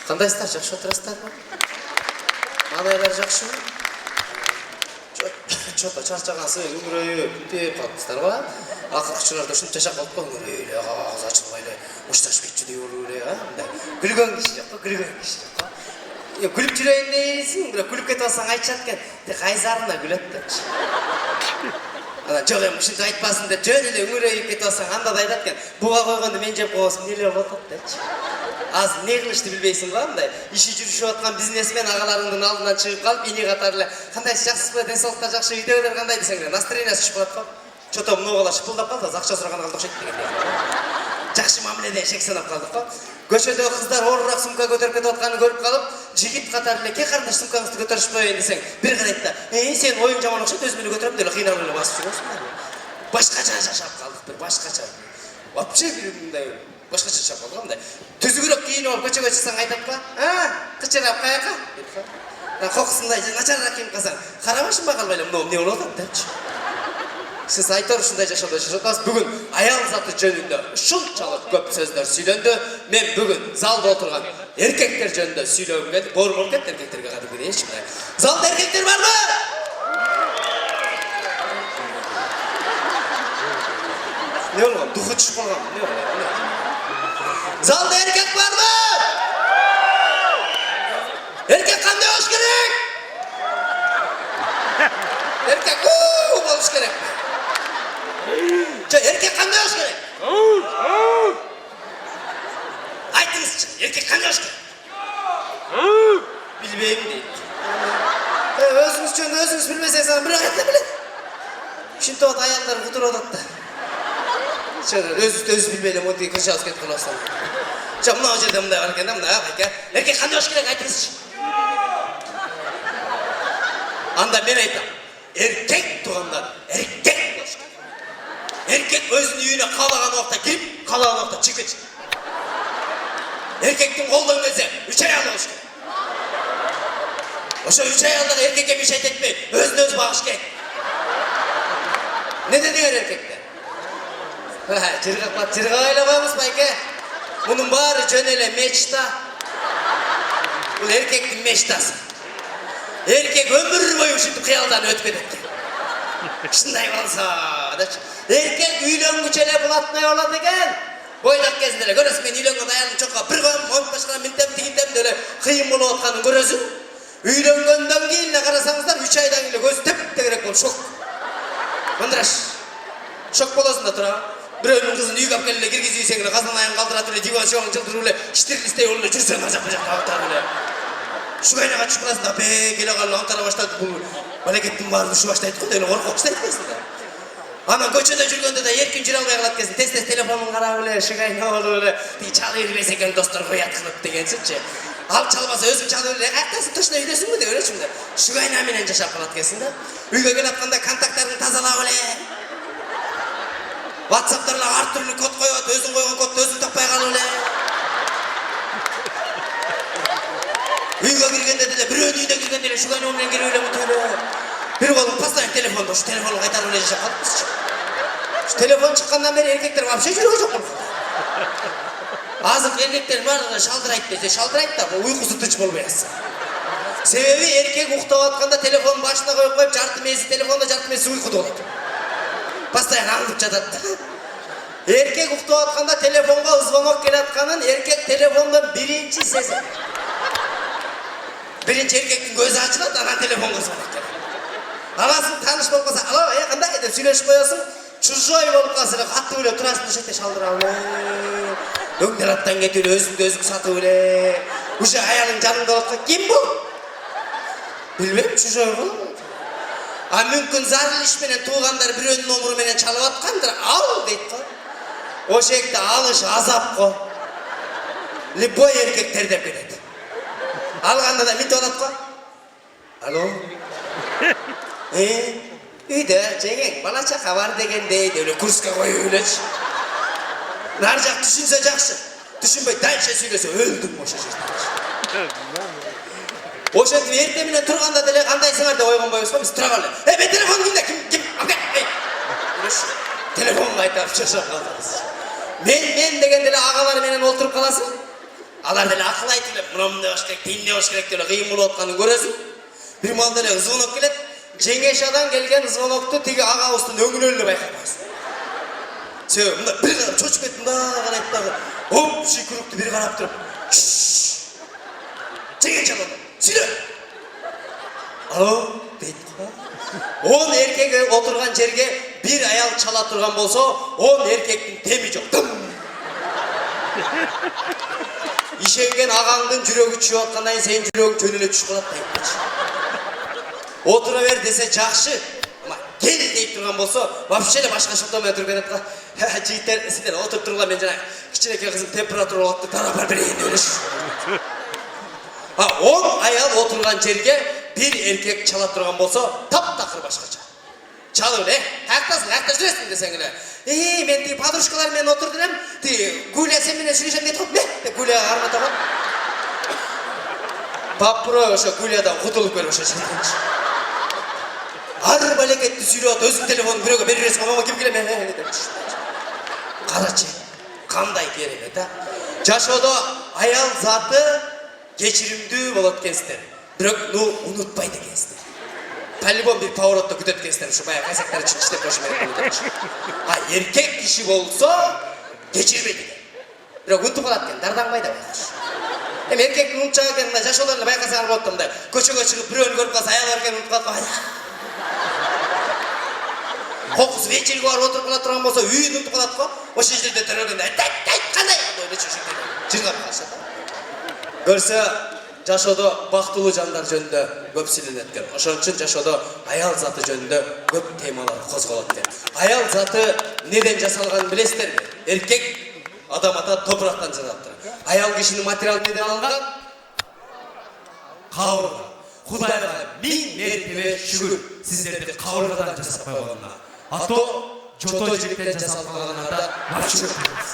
Кандайсыздар, жакшы отурасыздарбы? Мандайлар жакшымы? Чото чарчагансыз, үңүрөйүп, бүтүп калыптырсыздарбы? Акыркы учурларда ушинтип жашап калып үңүрөй эле, ааыз ачылбай эле, мушташып кетчү деп болуп эле, мындай. Күлгөн киши жок, күлгөн киши жок. Күлүп жүрөйүн дейсиң, бирок күлүп кетип алсаң айтышат экен. Тек кайзарына күлөт депчи. Ана жок эми ушинтип айтпасын деп жөн эле үңүрөйүп кетип алсаң, анда да айтат экен. Буга койгондо мен жеп койбосом эмне болуп атат депчи. Азыр не кылышты билбейсиң го мындай. Иши жүрүшүп аткан бизнесмен агаларыңдын алдынан чыгып калып, ини катары эле кандайсыз жакшысызбы, ден-соолуктар жакшы, үйдөгүлөр кандай десең эле настроениясы түшүп калат го. Чото мынау бала шыпылдап калды, акча сураган алды окшойт дегендей. Жакшы мамиледен шек санап калдык го. Көчөдө кыздар оорураак сумка көтөрүп кетип атканын көрүп калып, жигит катары эле ке карындаш сумкаңызды көтөрүшүп коеюн десең, бир карайт да, сен оюң жаман окшойт, өзүм эле көтөрөм деп эле кыйналып эле басып жүрөсүң. Башкача жашап калдык, бир башкача. Вообще бир мындай башкача жашап калдык мындай. Түзүгүрөөк кийинип алып көчөгө чыксаң айтат го. Кычырап каяка? деп го. Кокусундай начарыраак кийинип калсаң, карабашынбай калбай эле мынау эмне болуп атат депчи. Сиз айтор ушундай жашоодо жашап атасыз. Бүгүн аял заты жөнүндө ушунчалык көп сөздөр сүйлөндү. Мен бүгүн залда отурган эркектер жөнүндө сүйлөгүм келди. Боорум болуп кетти эркектерге кадимгидей эч мындай. Залда эркектер барбы? Не болгон? Духу түшүп калганбы? Не болгон? Залда эркек барбы? Эркек кандай болуш керек? Эркек болуш керек. Эркек кандай болуш керек? Айтыңызчы, эркек кандай болуш керек? Билбейм дейт. Өзүңүз жөнүндө өзүңүз билбесеңиз аны бирок айта билет. Ушинтип атат аялдар кутуруп атат да. Өзү билбей эле монтип кырчабыз кетип каласың. Жок, мына жерде мындай бар экен да, мындай байке. Эркек кандай болуш керек айтыңызчы. Анда мен айтам. Эркек туугандар, эркек болуш керек. Эркек өзүнүн үйүнө каалаган убакта кирип, каалаган убакта чыгып кетиш керек. Эркектин колдон келсе, 3 аял болуш керек. Ошо 3 аялдагы эркекке мешайт этпей, өзүн өзү багыш керек. Не дедиңер эркектер? Жыргабай коебуз байке. Мунун баары жөн эле мечта. Бул эркектин мечтасы. Эркек өмүр бою ушинтип кыялдан өтүп кетет экен. Ушундай болсо депчи. Эркек үйлөнгүчө эле булатный болот экен. Бойлак кезинде эле көрөсүң, мен үйлөнгөн аялым чокко бир коем, монт башкана минтем, тигинтем деп эле кыйын болуп атканын көрөсүң. Үйлөнгөндөн кийин эле карасаңыздар, 3 айдан кийин эле көзү теп-тегерек болуп шок. Мындраш. Шок болосуң да тура. Бирөөнүн кызын үйгө алып келип киргизип ийсең эле казан аян калтырат эле, диван шоң жылдырып эле, штирлистей болуп эле жүрсөң ажак абактап эле. Шугайнага түшүп каласың да, келе калып аңтара баштады, бул балекеттин баары ушу баштайт го, деп эле коркуп баштайт экенсиң да. Анан көчөдө жүргөндө да эркин жүрө албай калат экенсиң, тез-тез телефонун карап эле, шугайна болуп эле, тиги чалып бербесе экен достор уят кылып дегенсичи. Ал чалбаса өзүң чалып эле, каяктасың, точно үйдөсүңбү деп элечи мындай. Шугайна менен жашап калат экенсиң да. Үйгө келип атканда контакттарыңды тазалап эле. WhatsApp'тарга ар түрлүү код коёт, өзүң койгон кодду өзүң таппай калып эле. Үйгө киргенде деле бирөөнүн үйүнө киргенде эле шугайна менен кирип эле мынтип эле. Бир колуң постоянно телефондо, ушу телефонду кайтарып эле жашап калыппызчы. Ушу телефон чыккандан бери эркектер вообще жүрөгү жок болуп калды. Азыркы эркектер баардыгы шалдырайт десе, шалдырайт да, уйкусу тынч болбой атса. Себеби эркек уктап атканда телефонун башына коюп, жарты мезгил телефондо, жарты мезгил уйкуда болот. Постоянно аңдып жатат да. Эркек уктап атканда телефонго звонок келатканын эркек телефондон биринчи сезет. Биринчи эркектин көзү ачылат, анан телефонго звонок келет. Аласың тааныш болуп калса, алло, кандай деп сүйлөшүп коесуң, чужой болуп калса эле катып эле турасың, ошентип шалдырап эле. Өңдөр аттан кетип эле, өзүңдү өзүң сатып эле. Уже аялың жаныңда болот. Ким бул? Билбейм, чужой го. А мүмкүн зарыл иш менен туугандар бирөөнүн номуру менен чалып аткандыр, ал дейт го. Ошекте алыш азап го. Любой эркектер деп кетет. Алганда да минтип атат го. Алло. Үйдө жеңең бала чака бар дегендей деп эле курска коюп элечи. Нар жак түшүнсө жакшы. Түшүнбөй дальше сүйлөсө өлдүм ошо жерде. Ошентип эрте менен турганда деле кандайсыңар деп койгон боюңуз го, биз тура калып. Мен телефон кимде? Ким? Телефонду кайтарып жашап калдыңыз. Мен деген деле агалар менен олтуруп каласың. алар деле акыл айтып эле мына мындай болуш керек, тигиндей болуш керек деп эле кыйын болуп атканын көрөсүң. Бир маалда эле звонок келет. Жеңешадан келген звонокту тиги агабыздын өңүнөн эле байкабайсың. Себеби мында бир карап чочуп кетти, мында карайт дагы. Оп, шикүрүктү бир карап туруп. Жеңешадан сүйлө. Алло, дейт. 10 эркек отурган жерге бир аял чала турган болсо, 10 эркектин теми жок. Ишенген агаңдын жүрөгү чүйүп аткандан кийин сенин жүрөгүң жөн эле түшүп калат дейт. Отура бер десе жакшы. Ама кел дейт турган болсо, вообще эле башка шылтоо менен туруп кетет да. Жигиттер, силер отуруп турган мен жана кичинекей кызым температура болуп тарап бар берейин деп элеш. 10 аял отурган жерге bir erkek çala turgan bolsa taptakır başkaça. Çalı ne? Haktasın жүресің desең эле. Мен тиги подружкалар менен отурдум элем. Тиги Гуля сен менен сүйлөшөм деп туруп, деп Гуляга карматабан. Попробуй ошо Гулядан кутулуп көр ошо жерден. Ар балекетти сүйлөп атып, өзүнүн телефонун бирөөгө бере бересиң, мама ким келем деп. Карачы, кандай керемет а? Жашоодо аял заты кечиримдүү болот экенсиздер. Бирок унутпайт экенсиздер. По-любому бир поворотто күтөт экенсиздер, ушу баягы кайсактар үчүн иштеп коюш менен. Эркек киши болсо кечирбейт экен. Бирок унутуп калат экен, дардаңбайт да. Эркектин унутчак экенин жашоодон эле байкасаңар болот да, мындай көчөгө чыгып бирөөнү көрүп калса, аял бар экенин унутуп калат. Кокус вечерге барып отуруп кала турган болсо, үйүн унутуп калат го. Ошол жерде төрөгөндө кандай деп чыгып калышат. Көрсө жашоодо бактылуу жандар жөнүндө көп сүйлөнөт экен. Ошон үчүн жашоодо аял заты жөнүндө көп темалар козголот экен. Аял заты неден жасалганын билесиздерби? Эркек адам ата топурактан жасалыптыр. Аял кишинин материалы неден алынган? Кабырга. Кудайга миң мертебе шүгүр сиздерди кабыргадан жасап койгонуна. Ато жото жиптен жасалгандарда башчылык кылыңыз.